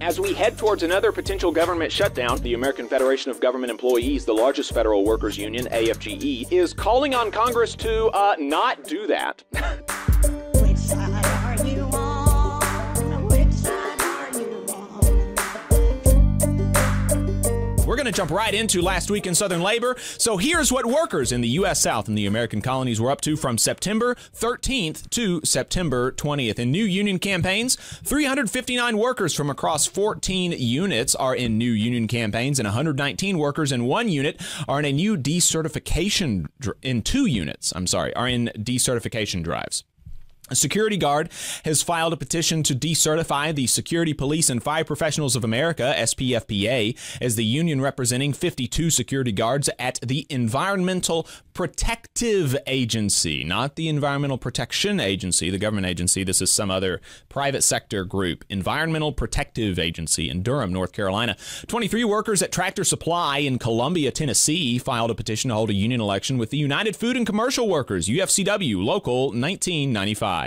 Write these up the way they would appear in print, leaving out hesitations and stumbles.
As we head towards another potential government shutdown, the American Federation of Government Employees, the largest federal workers union, AFGE, is calling on Congress to not do that. Which side are you on? Which side are you on? We're going to jump right into last week in Southern labor. So here's what workers in the U.S. South and the American colonies were up to from September 13th to September 20th. In new union campaigns, 359 workers from across 14 units are in new union campaigns, and 119 workers in one unit are in a new decertification, in 2 units, are in decertification drives. A security guard has filed a petition to decertify the Security Police and Fire Professionals of America, SPFPA, as the union representing 52 security guards at the Environmental Protective Agency, not the Environmental Protection Agency, the government agency. This is some other private sector group. Environmental Protective Agency in Durham, North Carolina. 23 workers at Tractor Supply in Columbia, Tennessee, filed a petition to hold a union election with the United Food and Commercial Workers, UFCW, Local 1995.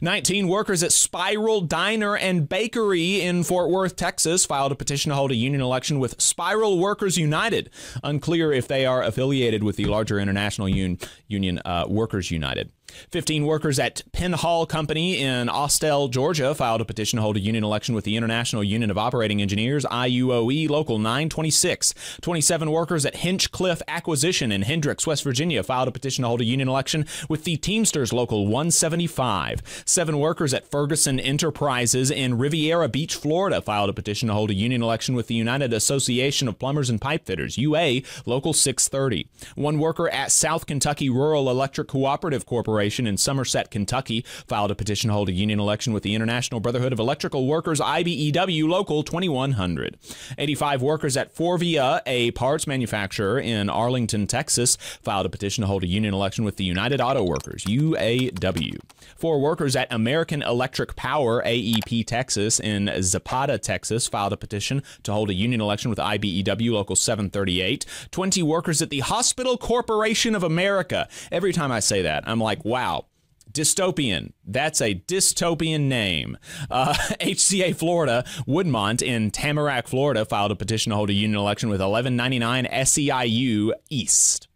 19 workers at Spiral Diner and Bakery in Fort Worth, Texas, filed a petition to hold a union election with Spiral Workers United. Unclear if they are affiliated with the larger international union Workers United. 15 workers at Penn Hall Company in Austell, Georgia, filed a petition to hold a union election with the International Union of Operating Engineers, IUOE, Local 926. 27 workers at Hinchcliffe Acquisition in Hendricks, West Virginia, filed a petition to hold a union election with the Teamsters, Local 175. 7 workers at Ferguson Enterprises in Riviera Beach, Florida, filed a petition to hold a union election with the United Association of Plumbers and Pipe Fitters, UA, Local 630. 1 worker at South Kentucky Rural Electric Cooperative Corporation in Somerset, Kentucky, filed a petition to hold a union election with the International Brotherhood of Electrical Workers, IBEW, Local 2100. 85 workers at Forvia, a parts manufacturer in Arlington, Texas, filed a petition to hold a union election with the United Auto Workers, UAW. 4 workers at American Electric Power, AEP, Texas, in Zapata, Texas, filed a petition to hold a union election with IBEW, Local 738. 20 workers at the Hospital Corporation of America. Every time I say that, I'm like, wow, dystopian. That's a dystopian name. HCA Florida, Woodmont in Tamarack, Florida, filed a petition to hold a union election with 1199 SEIU East.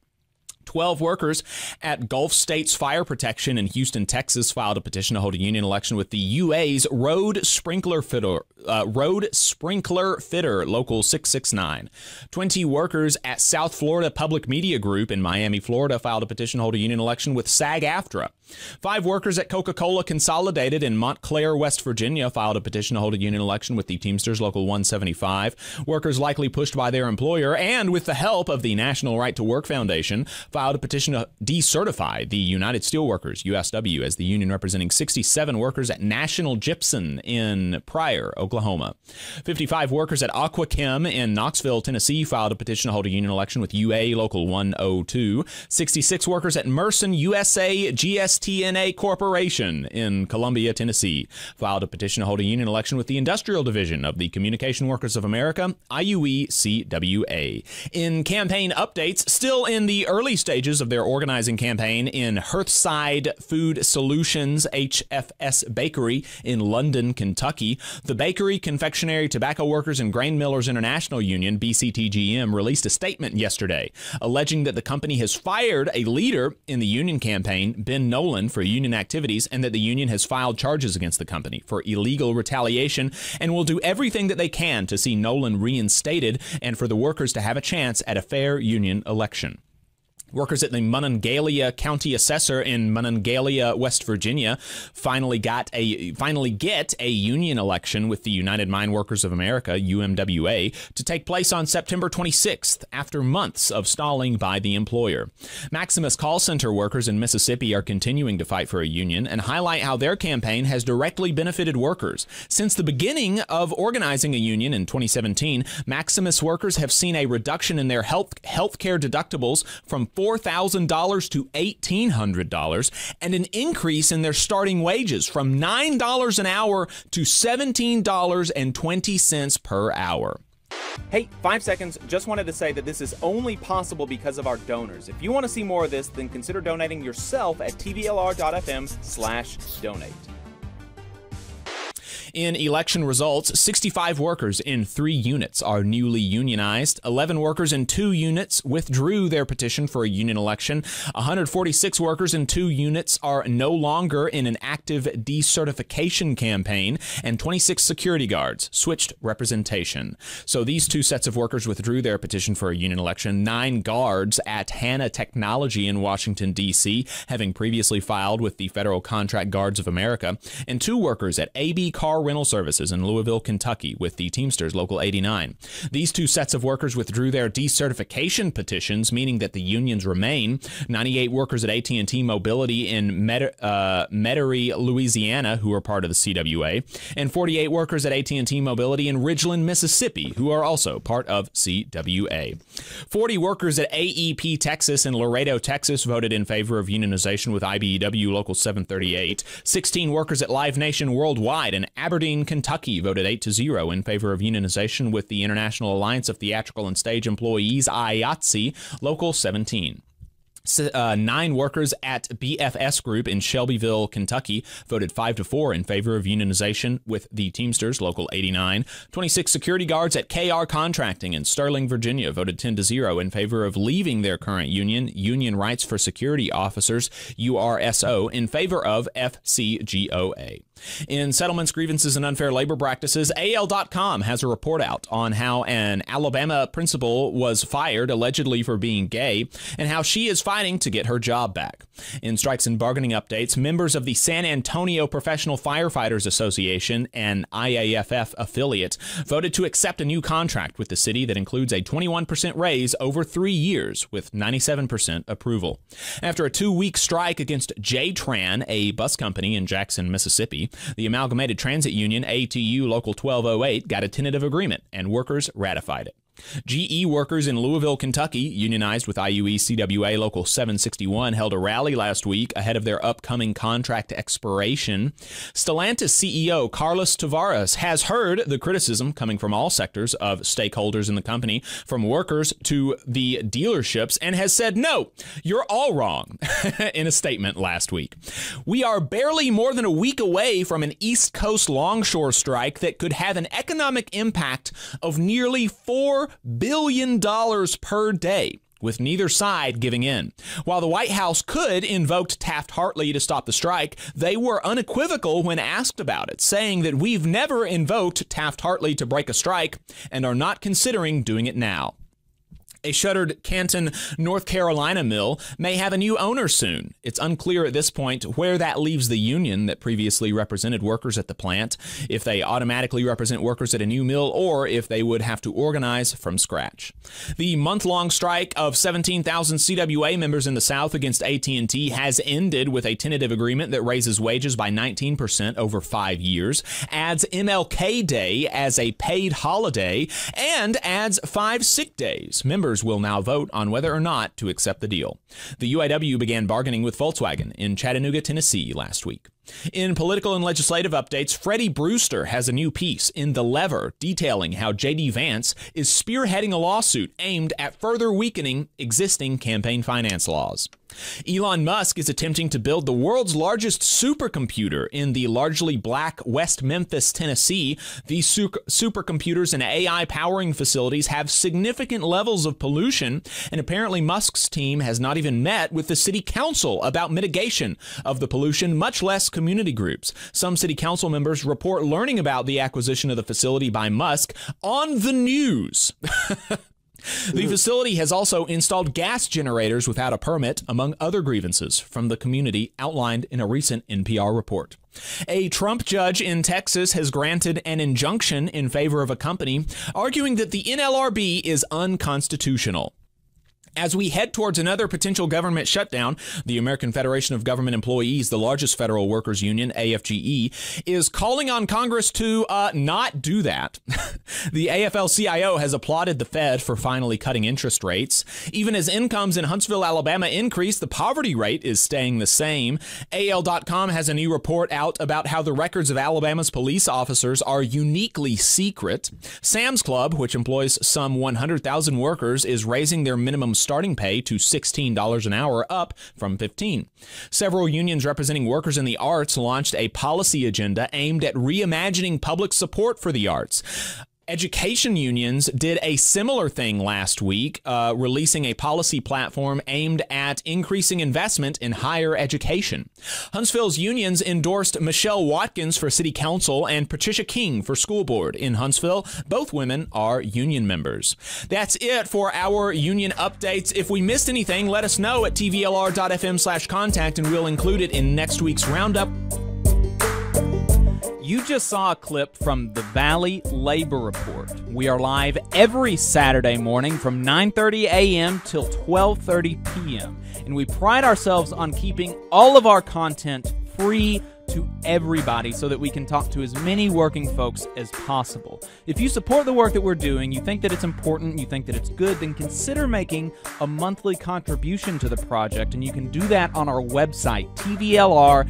12 workers at Gulf States Fire Protection in Houston, Texas, filed a petition to hold a union election with the UA's Road Sprinkler Fitter, Local 669. 20 workers at South Florida Public Media Group in Miami, Florida, filed a petition to hold a union election with SAG-AFTRA. 5 workers at Coca-Cola Consolidated in Montclair, West Virginia, filed a petition to hold a union election with the Teamsters, Local 175. Workers likely pushed by their employer and with the help of the National Right to Work Foundation, filed a petition to decertify the United Steelworkers, USW, as the union representing 67 workers at National Gypsum in Pryor, Oklahoma. 55 workers at Aquachem in Knoxville, Tennessee, filed a petition to hold a union election with UA Local 102. 66 workers at Merson USA GSTNA Corporation in Columbia, Tennessee, filed a petition to hold a union election with the Industrial Division of the Communication Workers of America, IUE-CWA. In campaign updates, still in the early stages of their organizing campaign in Hearthside Food Solutions HFS Bakery in London, Kentucky, the Bakery, Confectionery, Tobacco Workers, and Grain Millers International Union, BCTGM, released a statement yesterday alleging that the company has fired a leader in the union campaign, Ben Nolan, for union activities, and that the union has filed charges against the company for illegal retaliation and will do everything that they can to see Nolan reinstated and for the workers to have a chance at a fair union election. Workers at the Monongalia County Assessor in Monongalia, West Virginia, finally get a union election with the United Mine Workers of America, UMWA, to take place on September 26th after months of stalling by the employer. Maximus call center workers in Mississippi are continuing to fight for a union and highlight how their campaign has directly benefited workers. Since the beginning of organizing a union in 2017, Maximus workers have seen a reduction in their health care deductibles from $4,000 to $1,800 and an increase in their starting wages from $9 an hour to $17.20 per hour. Hey, 5 seconds. Just wanted to say that this is only possible because of our donors. If you want to see more of this, then consider donating yourself at tvlr.fm/donate. In election results, 65 workers in 3 units are newly unionized. 11 workers in 2 units withdrew their petition for a union election. 146 workers in 2 units are no longer in an active decertification campaign, and 26 security guards switched representation. So these 2 sets of workers withdrew their petition for a union election. 9 guards at Hanna Technology in Washington, D.C., having previously filed with the Federal Contract Guards of America, and 2 workers at AB Car Rental Services in Louisville, Kentucky, with the Teamsters Local 89. These 2 sets of workers withdrew their decertification petitions, meaning that the unions remain. 98 workers at AT&T Mobility in Metairie, Louisiana, who are part of the CWA, and 48 workers at AT&T Mobility in Ridgeland, Mississippi, who are also part of CWA. 40 workers at AEP Texas in Laredo, Texas, voted in favor of unionization with IBEW Local 738. 16 workers at Live Nation Worldwide in Aberdeen, Kentucky, voted 8-0 in favor of unionization with the International Alliance of Theatrical and Stage Employees, IATSE, Local 17. 9 workers at BFS Group in Shelbyville, Kentucky, voted 5-4 in favor of unionization with the Teamsters Local 89. 26 security guards at KR Contracting in Sterling, Virginia, voted 10-0 in favor of leaving their current union, Union Rights for Security Officers, URSO, in favor of FCGOA. In settlements, grievances, and unfair labor practices, AL.com has a report out on how an Alabama principal was fired allegedly for being gay and how she is fighting to get her job back. In strikes and bargaining updates, members of the San Antonio Professional Firefighters Association, an IAFF affiliate, voted to accept a new contract with the city that includes a 21% raise over 3 years with 97% approval. After a 2-week strike against JTRAN, a bus company in Jackson, Mississippi, the Amalgamated Transit Union, ATU Local 1208, got a tentative agreement, and workers ratified it. GE workers in Louisville, Kentucky, unionized with IUE-CWA Local 761, held a rally last week ahead of their upcoming contract expiration. Stellantis CEO Carlos Tavares has heard the criticism coming from all sectors of stakeholders in the company, from workers to the dealerships, and has said, "No, you're all wrong," in a statement last week. "We are barely more than a week away from an East Coast longshore strike that could have an economic impact of nearly $4 billion per day, with neither side giving in. While the White House could invoke Taft-Hartley to stop the strike, they were unequivocal when asked about it, saying that we've never invoked Taft-Hartley to break a strike and are not considering doing it now." A shuttered Canton, North Carolina mill may have a new owner soon. It's unclear at this point where that leaves the union that previously represented workers at the plant, if they automatically represent workers at a new mill, or if they would have to organize from scratch. The month-long strike of 17,000 CWA members in the South against AT&T has ended with a tentative agreement that raises wages by 19% over 5 years, adds MLK Day as a paid holiday, and adds 5 sick days. Members will now vote on whether or not to accept the deal. The UAW began bargaining with Volkswagen in Chattanooga, Tennessee last week. In political and legislative updates, Freddie Brewster has a new piece in The Lever detailing how J.D. Vance is spearheading a lawsuit aimed at further weakening existing campaign finance laws. Elon Musk is attempting to build the world's largest supercomputer in the largely black West Memphis, Tennessee. These supercomputers and AI powering facilities have significant levels of pollution, and apparently Musk's team has not even met with the city council about mitigation of the pollution, much less community groups. Some city council members report learning about the acquisition of the facility by Musk on the news. The facility has also installed gas generators without a permit, among other grievances from the community outlined in a recent NPR report. A Trump judge in Texas has granted an injunction in favor of a company, arguing that the NLRB is unconstitutional. As we head towards another potential government shutdown, the American Federation of Government Employees, the largest federal workers union, AFGE, is calling on Congress to not do that. The AFL-CIO has applauded the Fed for finally cutting interest rates. Even as incomes in Huntsville, Alabama increase, the poverty rate is staying the same. AL.com has a new report out about how the records of Alabama's police officers are uniquely secret. Sam's Club, which employs some 100,000 workers, is raising their minimum starting pay to $16 an hour, up from $15. Several unions representing workers in the arts launched a policy agenda aimed at reimagining public support for the arts. Education unions did a similar thing last week, releasing a policy platform aimed at increasing investment in higher education. Huntsville's unions endorsed Michelle Watkins for city council and Patricia King for school board in Huntsville. Both women are union members. That's it for our union updates. If we missed anything, let us know at tvlr.fm/contact, and we'll include it in next week's roundup. You just saw a clip from the Valley Labor Report. We are live every Saturday morning from 9:30 a.m. till 12:30 p.m. And we pride ourselves on keeping all of our content free to everybody so that we can talk to as many working folks as possible. If you support the work that we're doing, you think that it's important, you think that it's good, then consider making a monthly contribution to the project, and you can do that on our website, tvlr.fm.